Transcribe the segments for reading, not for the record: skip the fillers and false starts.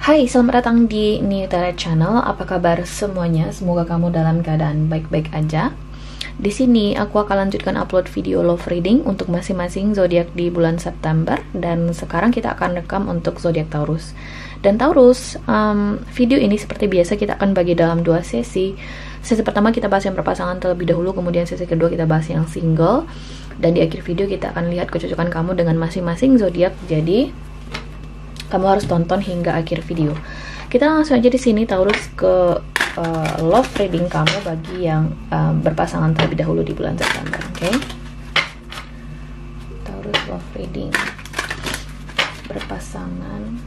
Hai, selamat datang di New Tarot Channel. Apa kabar semuanya? Semoga kamu dalam keadaan baik-baik aja. Di sini aku akan lanjutkan upload video love reading untuk masing-masing zodiak di bulan September, dan sekarang kita akan rekam untuk zodiak Taurus. Dan Taurus, video ini seperti biasa kita akan bagi dalam dua sesi. Sesi pertama kita bahas yang berpasangan terlebih dahulu, kemudian sesi kedua kita bahas yang single. Dan di akhir video kita akan lihat kecocokan kamu dengan masing-masing zodiak. Jadi kamu harus tonton hingga akhir video. Kita langsung aja di sini Taurus ke love reading kamu bagi yang berpasangan terlebih dahulu di bulan September. Oke? Taurus love reading berpasangan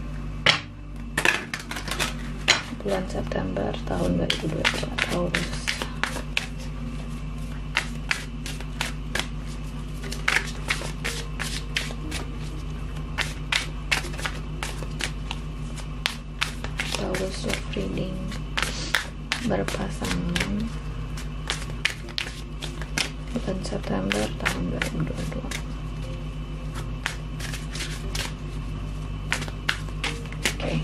bulan September tahun 2022 Taurus. Taurus love reading berpasangan bulan September tahun 2022. Oke.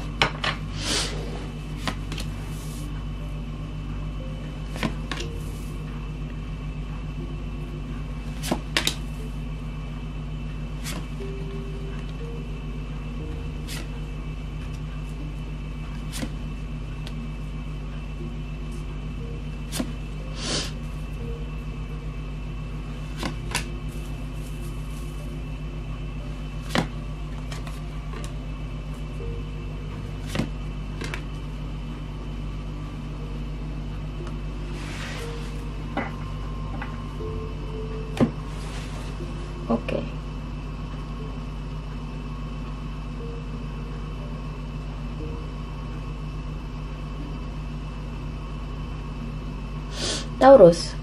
Oke. Taurus,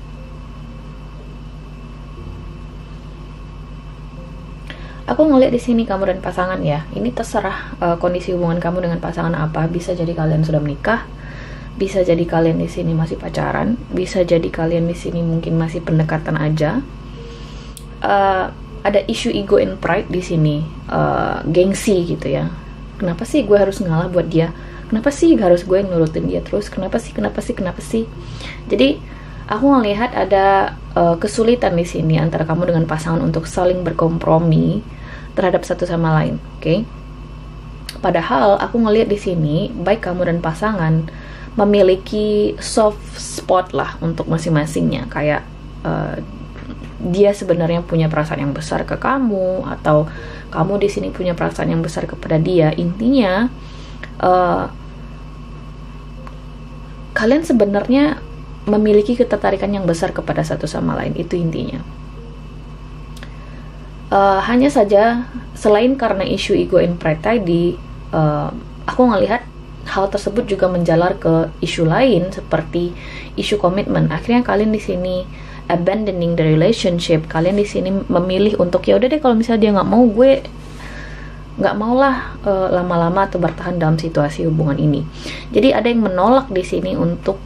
aku ngeliat di sini kamu dan pasangan ya. Ini terserah kondisi hubungan kamu dengan pasangan apa. Bisa jadi kalian sudah menikah, bisa jadi kalian di sini masih pacaran, bisa jadi kalian di sini mungkin masih pendekatan aja. Ada isu ego and pride di sini, gengsi gitu ya. Kenapa sih gue harus ngalah buat dia? Kenapa sih harus gue nurutin dia terus? Kenapa sih? Jadi aku ngelihat ada kesulitan di sini antara kamu dengan pasangan untuk saling berkompromi terhadap satu sama lain. Oke? Padahal aku ngelihat di sini baik kamu dan pasangan memiliki soft spot lah untuk masing-masingnya. Kayak dia sebenarnya punya perasaan yang besar ke kamu, atau kamu di sini punya perasaan yang besar kepada dia. Intinya kalian sebenarnya memiliki ketertarikan yang besar kepada satu sama lain. Itu intinya. Hanya saja selain karena isu ego and pride tadi, aku ngelihat hal tersebut juga menjalar ke isu lain seperti isu komitmen. Akhirnya kalian di sini abandoning the relationship. Kalian di sini memilih untuk ya udah deh, kalau misalnya dia nggak mau, gue nggak maulah lama-lama atau bertahan dalam situasi hubungan ini. Jadi ada yang menolak di sini untuk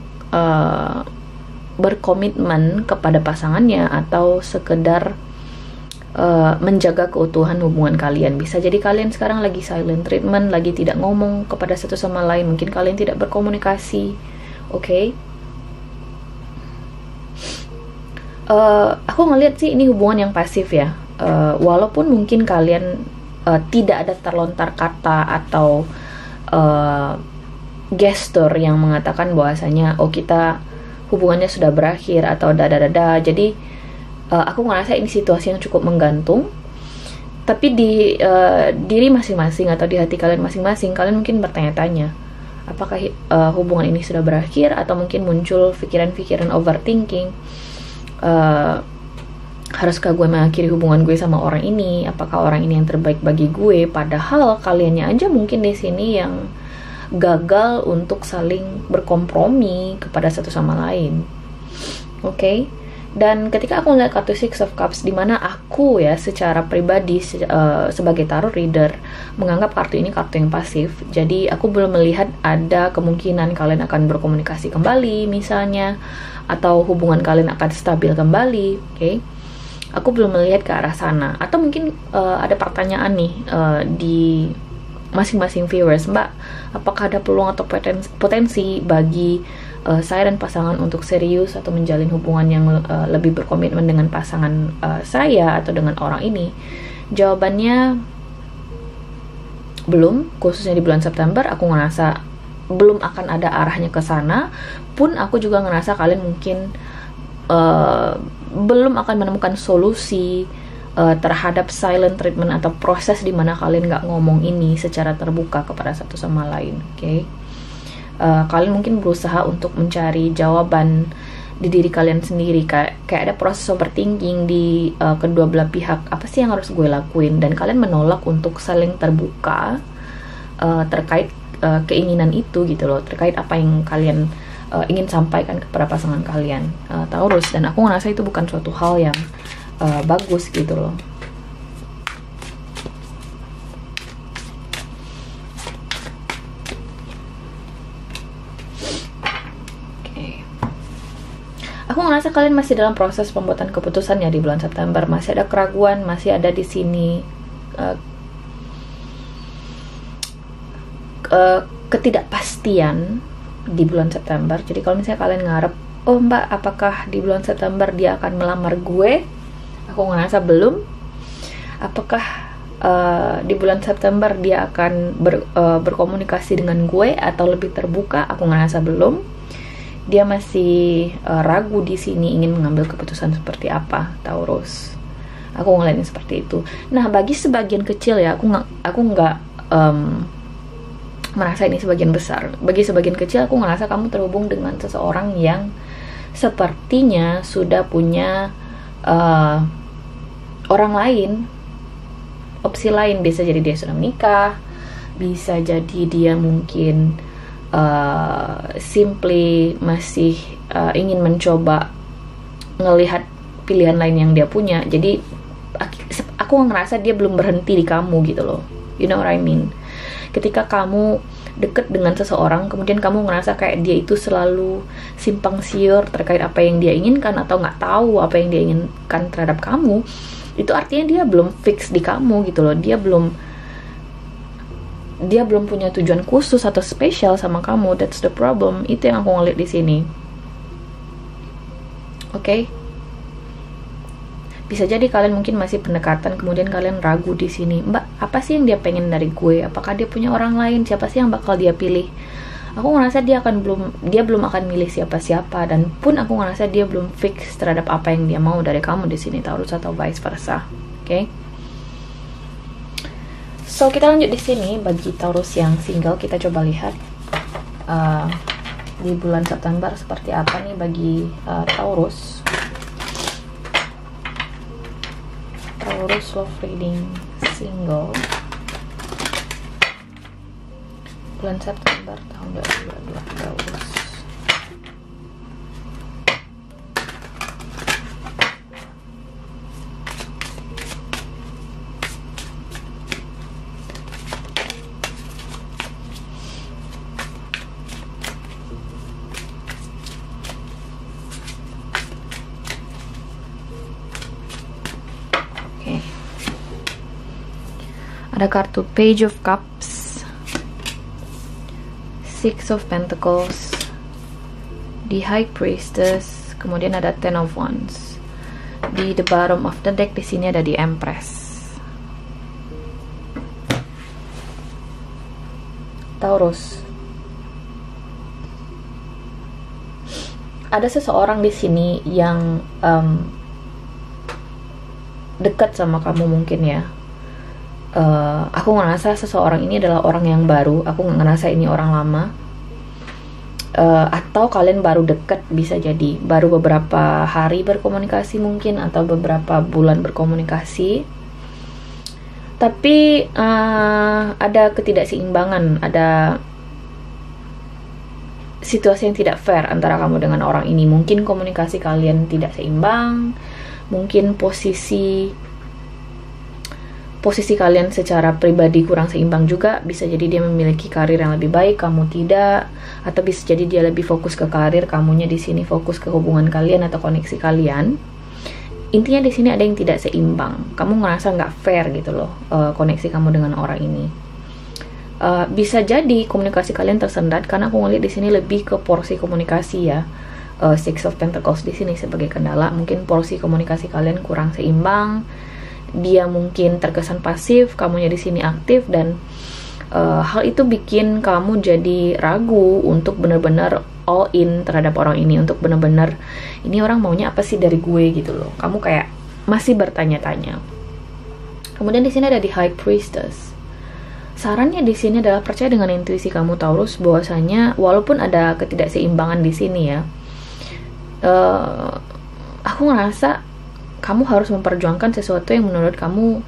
berkomitmen kepada pasangannya, atau sekedar menjaga keutuhan hubungan kalian. Bisa jadi kalian sekarang lagi silent treatment, lagi tidak ngomong kepada satu sama lain. Mungkin kalian tidak berkomunikasi. Oke? Aku ngelihat sih ini hubungan yang pasif ya. Walaupun mungkin kalian tidak ada terlontar kata atau gestur yang mengatakan bahwasanya oh kita hubungannya sudah berakhir atau dada. Jadi aku ngerasa ini situasi yang cukup menggantung. Tapi di diri masing-masing atau di hati kalian masing-masing, kalian mungkin bertanya-tanya apakah hubungan ini sudah berakhir, atau mungkin muncul pikiran-pikiran overthinking. Haruskah gue mengakhiri hubungan gue sama orang ini? Apakah orang ini yang terbaik bagi gue? Padahal kaliannya aja mungkin di sini yang gagal untuk saling berkompromi kepada satu sama lain. Oke? Dan ketika aku melihat kartu Six of Cups, di mana aku ya secara pribadi sebagai tarot reader menganggap kartu ini kartu yang pasif. Jadi aku belum melihat ada kemungkinan kalian akan berkomunikasi kembali misalnya, atau hubungan kalian akan stabil kembali. Oke? Aku belum melihat ke arah sana. Atau mungkin ada pertanyaan nih di masing-masing viewers, Mbak, apakah ada peluang atau potensi bagi saya dan pasangan untuk serius atau menjalin hubungan yang lebih berkomitmen dengan pasangan saya atau dengan orang ini? Jawabannya belum, khususnya di bulan September. Aku ngerasa belum akan ada arahnya ke sana. Pun aku juga ngerasa kalian mungkin belum akan menemukan solusi terhadap silent treatment atau proses di mana kalian nggak ngomong ini secara terbuka kepada satu sama lain. Oke? Kalian mungkin berusaha untuk mencari jawaban di diri kalian sendiri, kayak ada proses overthinking di kedua belah pihak. Apa sih yang harus gue lakuin? Dan kalian menolak untuk saling terbuka terkait keinginan itu gitu loh, terkait apa yang kalian ingin sampaikan kepada pasangan kalian, Taurus. Dan aku ngerasa itu bukan suatu hal yang bagus gitu loh. Aku ngerasa kalian masih dalam proses pembuatan keputusan ya di bulan September. Masih ada keraguan, masih ada di sini ketidakpastian di bulan September. Jadi kalau misalnya kalian ngarep, oh Mbak, apakah di bulan September dia akan melamar gue? Aku ngerasa belum. Apakah di bulan September dia akan berkomunikasi dengan gue atau lebih terbuka? Aku ngerasa belum. Dia masih ragu di sini, ingin mengambil keputusan seperti apa, Taurus. Aku ngeliatnya seperti itu. Nah, bagi sebagian kecil ya, aku nggak merasa ini sebagian besar. Bagi sebagian kecil, aku ngerasa kamu terhubung dengan seseorang yang sepertinya sudah punya orang lain, opsi lain. Bisa jadi dia sudah menikah, bisa jadi dia mungkin simply masih ingin mencoba ngelihat pilihan lain yang dia punya. Jadi aku ngerasa dia belum berhenti di kamu gitu loh. You know what I mean? Ketika kamu deket dengan seseorang, kemudian kamu ngerasa kayak dia itu selalu simpang siur terkait apa yang dia inginkan atau nggak tahu apa yang dia inginkan terhadap kamu, itu artinya dia belum fix di kamu gitu loh. Dia belum punya tujuan khusus atau spesial sama kamu. That's the problem. Itu yang aku ngeliat di sini. Oke? Bisa jadi kalian mungkin masih pendekatan, kemudian kalian ragu di sini. Mbak, apa sih yang dia pengen dari gue? Apakah dia punya orang lain? Siapa sih yang bakal dia pilih? Aku ngerasa dia belum akan milih siapa-siapa, dan pun aku ngerasa dia belum fix terhadap apa yang dia mau dari kamu di sini, Taurus, atau vice versa. Oke? So, kita lanjut di sini bagi Taurus yang single. Kita coba lihat di bulan September seperti apa nih bagi Taurus. Taurus love reading single bulan September tahun 2022 Taurus. Ada kartu Page of Cups, Six of Pentacles, the High Priestess, kemudian ada Ten of Wands. Di the bottom of the deck di sini ada the Empress. Taurus, ada seseorang di sini yang dekat sama kamu mungkin ya. Aku ngerasa seseorang ini adalah orang yang baru. Aku nggak ngerasa ini orang lama. Atau kalian baru deket, bisa jadi baru beberapa hari berkomunikasi mungkin, atau beberapa bulan berkomunikasi. Tapi ada ketidakseimbangan, ada situasi yang tidak fair antara kamu dengan orang ini. Mungkin komunikasi kalian tidak seimbang, mungkin posisi kalian secara pribadi kurang seimbang juga. Bisa jadi dia memiliki karir yang lebih baik, kamu tidak, atau bisa jadi dia lebih fokus ke karir, kamunya di sini fokus ke hubungan kalian atau koneksi kalian. Intinya di sini ada yang tidak seimbang. Kamu ngerasa nggak fair gitu loh, koneksi kamu dengan orang ini. Bisa jadi komunikasi kalian tersendat karena aku ngeliat di sini lebih ke porsi komunikasi ya. Six of Pentacles di sini sebagai kendala, mungkin porsi komunikasi kalian kurang seimbang. Dia mungkin terkesan pasif, kamunya di sini aktif, dan hal itu bikin kamu jadi ragu untuk benar-benar all in terhadap orang ini, untuk benar-benar ini orang maunya apa sih dari gue gitu loh. Kamu kayak masih bertanya-tanya. Kemudian di sini ada di High Priestess. Sarannya di sini adalah percaya dengan intuisi kamu Taurus, bahwasanya walaupun ada ketidakseimbangan di sini ya, aku ngerasa kamu harus memperjuangkan sesuatu yang menurut kamu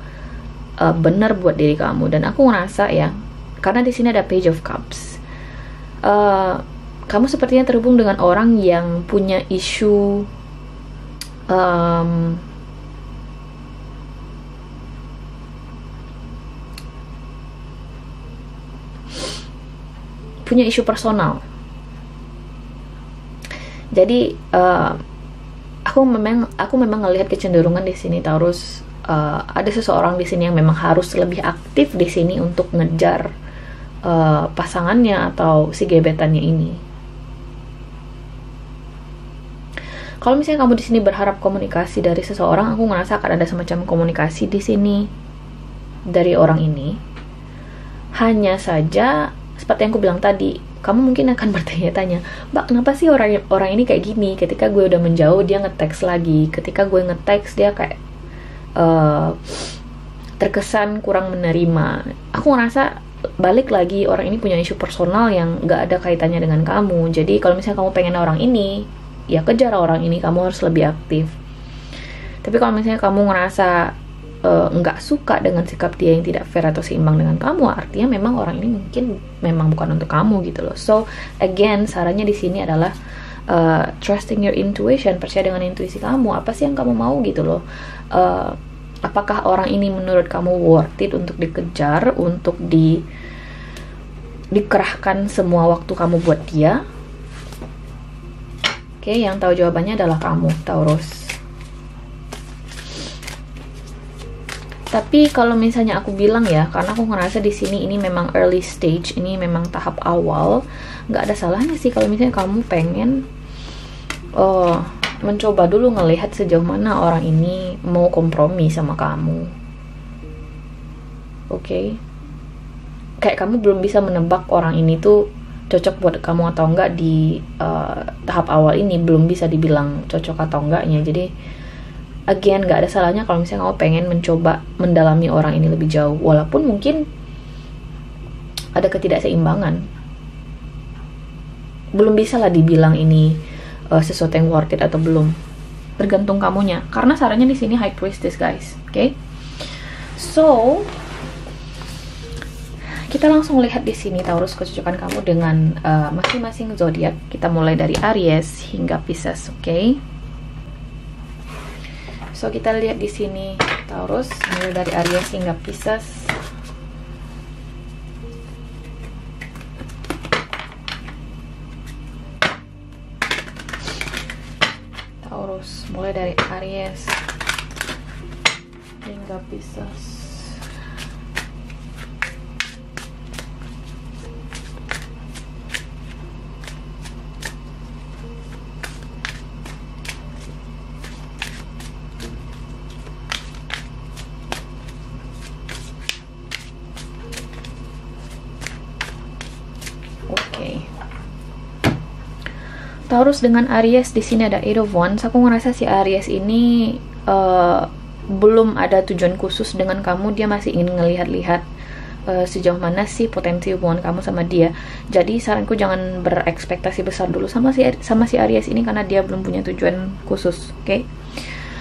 benar buat diri kamu. Dan aku ngerasa ya, karena di sini ada Page of Cups, kamu sepertinya terhubung dengan orang yang punya isu personal. Jadi aku memang ngelihat kecenderungan di sini Taurus, ada seseorang di sini yang memang harus lebih aktif di sini untuk ngejar pasangannya atau si gebetannya ini. Kalau misalnya kamu di sini berharap komunikasi dari seseorang, aku ngerasa akan ada semacam komunikasi di sini dari orang ini. Hanya saja seperti yang aku bilang tadi, kamu mungkin akan bertanya-tanya, Mbak, kenapa sih orang ini kayak gini? Ketika gue udah menjauh, dia nge-text lagi. Ketika gue nge-text, dia kayak terkesan kurang menerima. Aku ngerasa balik lagi orang ini punya isu personal yang gak ada kaitannya dengan kamu. Jadi kalau misalnya kamu pengen orang ini, ya kejar orang ini, kamu harus lebih aktif. Tapi kalau misalnya kamu ngerasa nggak suka dengan sikap dia yang tidak fair atau seimbang dengan kamu, artinya memang orang ini mungkin memang bukan untuk kamu gitu loh. So again, sarannya di sini adalah trusting your intuition, percaya dengan intuisi kamu. Apa sih yang kamu mau gitu loh. Apakah orang ini menurut kamu worth it untuk dikejar, untuk dikerahkan semua waktu kamu buat dia? Oke, yang tahu jawabannya adalah kamu Taurus. Tapi kalau misalnya aku bilang ya, karena aku ngerasa di sini ini memang early stage, ini memang tahap awal, nggak ada salahnya sih kalau misalnya kamu pengen mencoba dulu ngelihat sejauh mana orang ini mau kompromi sama kamu. Oke? Kayak kamu belum bisa menebak orang ini tuh cocok buat kamu atau enggak di tahap awal ini, belum bisa dibilang cocok atau enggaknya. Jadi again, gak ada salahnya kalau misalnya kamu pengen mencoba mendalami orang ini lebih jauh, walaupun mungkin ada ketidakseimbangan. Belum bisa lah dibilang ini sesuatu yang worth it atau belum, tergantung kamunya. Karena sarannya di sini High Priestess guys, oke? So kita langsung lihat di sini Taurus kecocokan kamu dengan masing-masing zodiak. Kita mulai dari Aries hingga Pisces, oke? So kita lihat di sini Taurus mulai dari Aries hingga Pisces. Taurus mulai dari Aries hingga Pisces. Taurus dengan Aries di sini ada Eight of Wands. Aku ngerasa si Aries ini belum ada tujuan khusus dengan kamu. Dia masih ingin ngelihat-lihat sejauh mana sih potensi hubungan kamu sama dia. Jadi saranku jangan berekspektasi besar dulu sama si Aries ini karena dia belum punya tujuan khusus. Oke?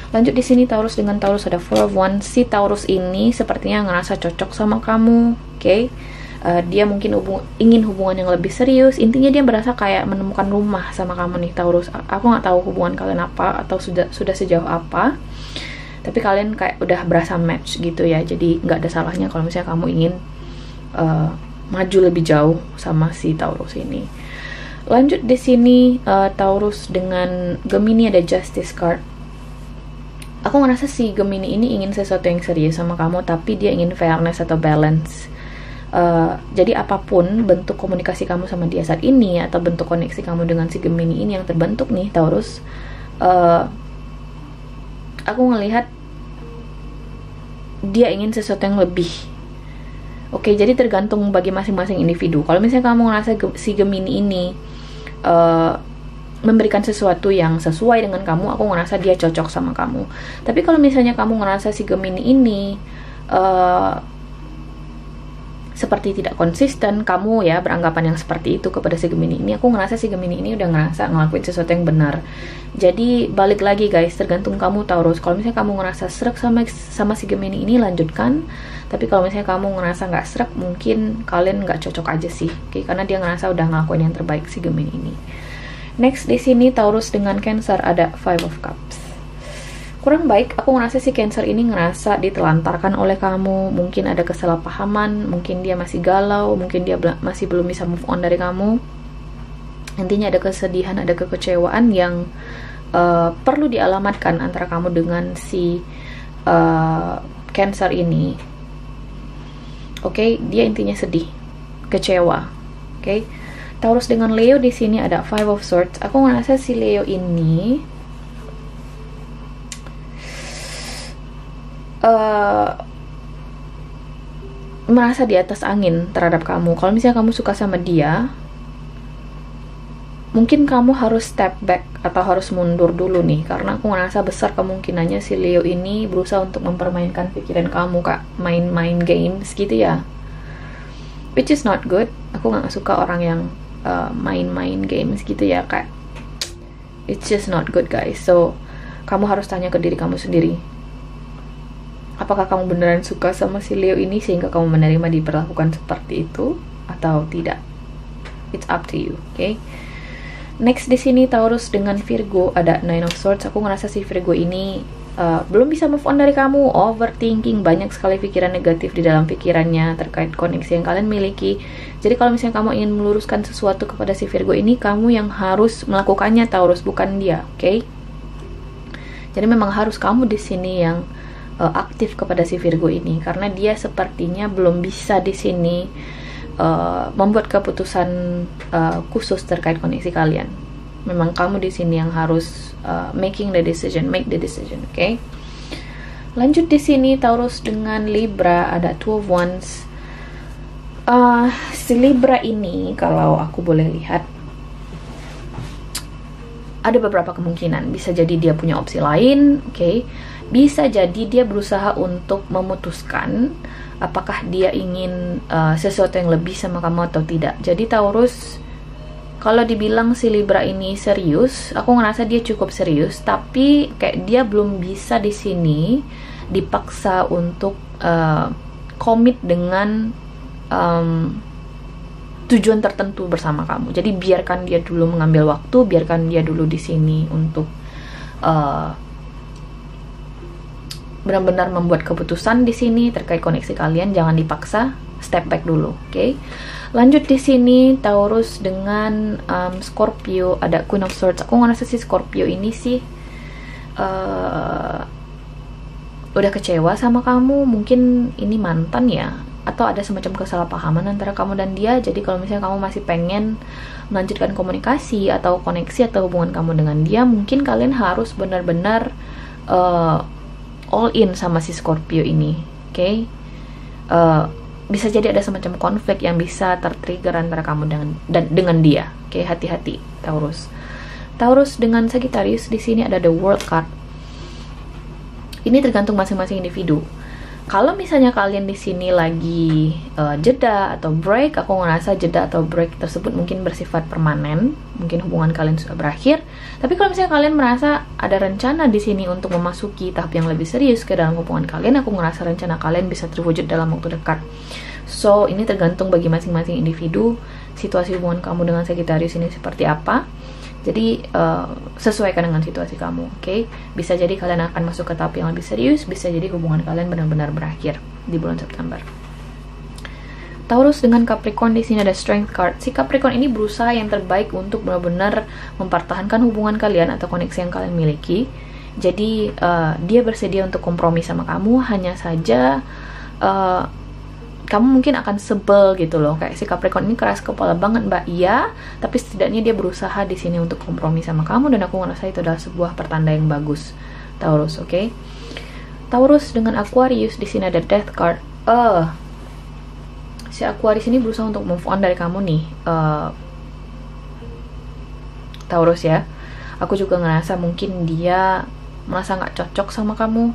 Lanjut di sini Taurus dengan Taurus ada Four of Wands. Si Taurus ini sepertinya ngerasa cocok sama kamu. Oke? Dia mungkin ingin hubungan yang lebih serius. Intinya dia berasa kayak menemukan rumah sama kamu nih Taurus. Aku nggak tahu hubungan kalian apa atau sudah sejauh apa, tapi kalian kayak udah berasa match gitu ya. Jadi nggak ada salahnya kalau misalnya kamu ingin maju lebih jauh sama si Taurus ini. Lanjut di sini Taurus dengan Gemini ada Justice card. Aku ngerasa si Gemini ini ingin sesuatu yang serius sama kamu, tapi dia ingin fairness atau balance. Jadi apapun bentuk komunikasi kamu sama dia saat ini, atau bentuk koneksi kamu dengan si Gemini ini yang terbentuk nih Taurus, aku ngelihat dia ingin sesuatu yang lebih. Oke, jadi tergantung bagi masing-masing individu. Kalau misalnya kamu ngerasa si Gemini ini memberikan sesuatu yang sesuai dengan kamu, aku ngerasa dia cocok sama kamu. Tapi kalau misalnya kamu ngerasa si Gemini ini seperti tidak konsisten, kamu ya beranggapan yang seperti itu kepada si Gemini ini, aku ngerasa si Gemini ini udah ngerasa ngelakuin sesuatu yang benar. Jadi balik lagi guys, tergantung kamu Taurus. Kalau misalnya kamu ngerasa srek sama si Gemini ini, lanjutkan. Tapi kalau misalnya kamu ngerasa nggak srek, mungkin kalian nggak cocok aja sih, oke? Karena dia ngerasa udah ngelakuin yang terbaik si Gemini ini. Next di sini Taurus dengan Cancer ada Five of Cups. Kurang baik, aku ngerasa si Cancer ini ngerasa ditelantarkan oleh kamu. Mungkin ada kesalahpahaman, mungkin dia masih galau, mungkin dia masih belum bisa move on dari kamu. Intinya ada kesedihan, ada kekecewaan yang perlu dialamatkan antara kamu dengan si Cancer ini. Oke, dia intinya sedih, kecewa. Oke. Taurus dengan Leo di sini ada Five of Swords. Aku ngerasa si Leo ini merasa di atas angin terhadap kamu. Kalau misalnya kamu suka sama dia, mungkin kamu harus step back atau harus mundur dulu nih, karena aku ngerasa besar kemungkinannya si Leo ini berusaha untuk mempermainkan pikiran kamu, Kak. Main-main games gitu ya, which is not good. Aku nggak suka orang yang main-main games gitu ya, Kak. It's just not good guys. So kamu harus tanya ke diri kamu sendiri, apakah kamu beneran suka sama si Leo ini sehingga kamu menerima diperlakukan seperti itu atau tidak. It's up to you, okay? Next di sini Taurus dengan Virgo ada Nine of Swords. Aku ngerasa si Virgo ini belum bisa move on dari kamu, overthinking, banyak sekali pikiran negatif di dalam pikirannya terkait koneksi yang kalian miliki. Jadi kalau misalnya kamu ingin meluruskan sesuatu kepada si Virgo ini, kamu yang harus melakukannya Taurus, bukan dia, okay? Jadi memang harus kamu di sini yang aktif kepada si Virgo ini, karena dia sepertinya belum bisa di sini membuat keputusan khusus terkait koneksi kalian. Memang kamu di sini yang harus make the decision, okay? Lanjut di sini Taurus dengan Libra ada Two of Wands. Si Libra ini kalau aku boleh lihat ada beberapa kemungkinan. Bisa jadi dia punya opsi lain, okay? Bisa jadi dia berusaha untuk memutuskan apakah dia ingin sesuatu yang lebih sama kamu atau tidak. Jadi Taurus, kalau dibilang si Libra ini serius, aku ngerasa dia cukup serius, tapi kayak dia belum bisa di sini dipaksa untuk komit dengan tujuan tertentu bersama kamu. Jadi biarkan dia dulu mengambil waktu, biarkan dia dulu di sini untuk benar-benar membuat keputusan di sini terkait koneksi kalian. Jangan dipaksa, step back dulu, oke? Lanjut di sini Taurus dengan Scorpio ada Queen of Swords. Aku ngerasa si Scorpio ini sih udah kecewa sama kamu. Mungkin ini mantan ya, atau ada semacam kesalahpahaman antara kamu dan dia. Jadi kalau misalnya kamu masih pengen melanjutkan komunikasi atau koneksi atau hubungan kamu dengan dia, mungkin kalian harus benar-benar all in sama si Scorpio ini, okay? Bisa jadi ada semacam konflik yang bisa tertrigger antara kamu dengan dia, okay? Hati-hati Taurus. Taurus dengan Sagittarius di sini ada the World card. Ini tergantung masing-masing individu. Kalau misalnya kalian di sini lagi jeda atau break, aku ngerasa jeda atau break tersebut mungkin bersifat permanen, mungkin hubungan kalian sudah berakhir. Tapi kalau misalnya kalian merasa ada rencana di sini untuk memasuki tahap yang lebih serius ke dalam hubungan kalian, aku ngerasa rencana kalian bisa terwujud dalam waktu dekat. So ini tergantung bagi masing-masing individu, situasi hubungan kamu dengan Sagittarius ini seperti apa. Jadi sesuaikan dengan situasi kamu, okay? Bisa jadi kalian akan masuk ke tahap yang lebih serius, bisa jadi hubungan kalian benar-benar berakhir di bulan September. Taurus dengan Capricorn di sini ada Strength card. Si Capricorn ini berusaha yang terbaik untuk benar-benar mempertahankan hubungan kalian atau koneksi yang kalian miliki. Jadi dia bersedia untuk kompromi sama kamu, hanya saja kamu mungkin akan sebel gitu loh, kayak si Capricorn ini keras kepala banget mbak. Iya, tapi setidaknya dia berusaha di sini untuk kompromi sama kamu, dan aku ngerasa itu adalah sebuah pertanda yang bagus, Taurus. Oke? Taurus dengan Aquarius, di sini ada Death card. Si Aquarius ini berusaha untuk move on dari kamu nih, Taurus ya. Aku juga ngerasa mungkin dia merasa nggak cocok sama kamu,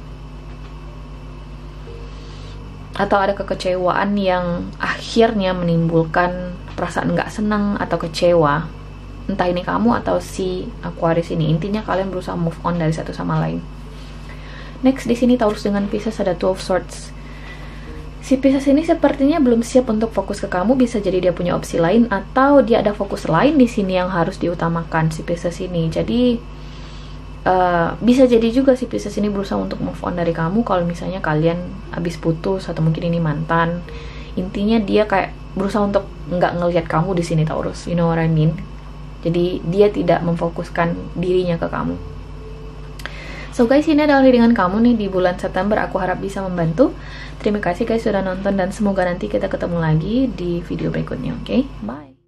atau ada kekecewaan yang akhirnya menimbulkan perasaan nggak senang atau kecewa. Entah ini kamu atau si Aquarius ini. Intinya kalian berusaha move on dari satu sama lain. Next di sini Taurus dengan Pisces ada Two of Swords. Si Pisces ini sepertinya belum siap untuk fokus ke kamu. Bisa jadi dia punya opsi lain, atau dia ada fokus lain di sini yang harus diutamakan si Pisces ini. Jadi bisa jadi juga si Pisces ini berusaha untuk move on dari kamu kalau misalnya kalian habis putus, atau mungkin ini mantan. Intinya dia kayak berusaha untuk nggak ngelihat kamu di sini, Taurus. You know what I mean? Jadi dia tidak memfokuskan dirinya ke kamu. So guys, ini adalah readingan kamu nih di bulan September. Aku harap bisa membantu. Terima kasih guys sudah nonton, dan semoga nanti kita ketemu lagi di video berikutnya. Oke? Bye.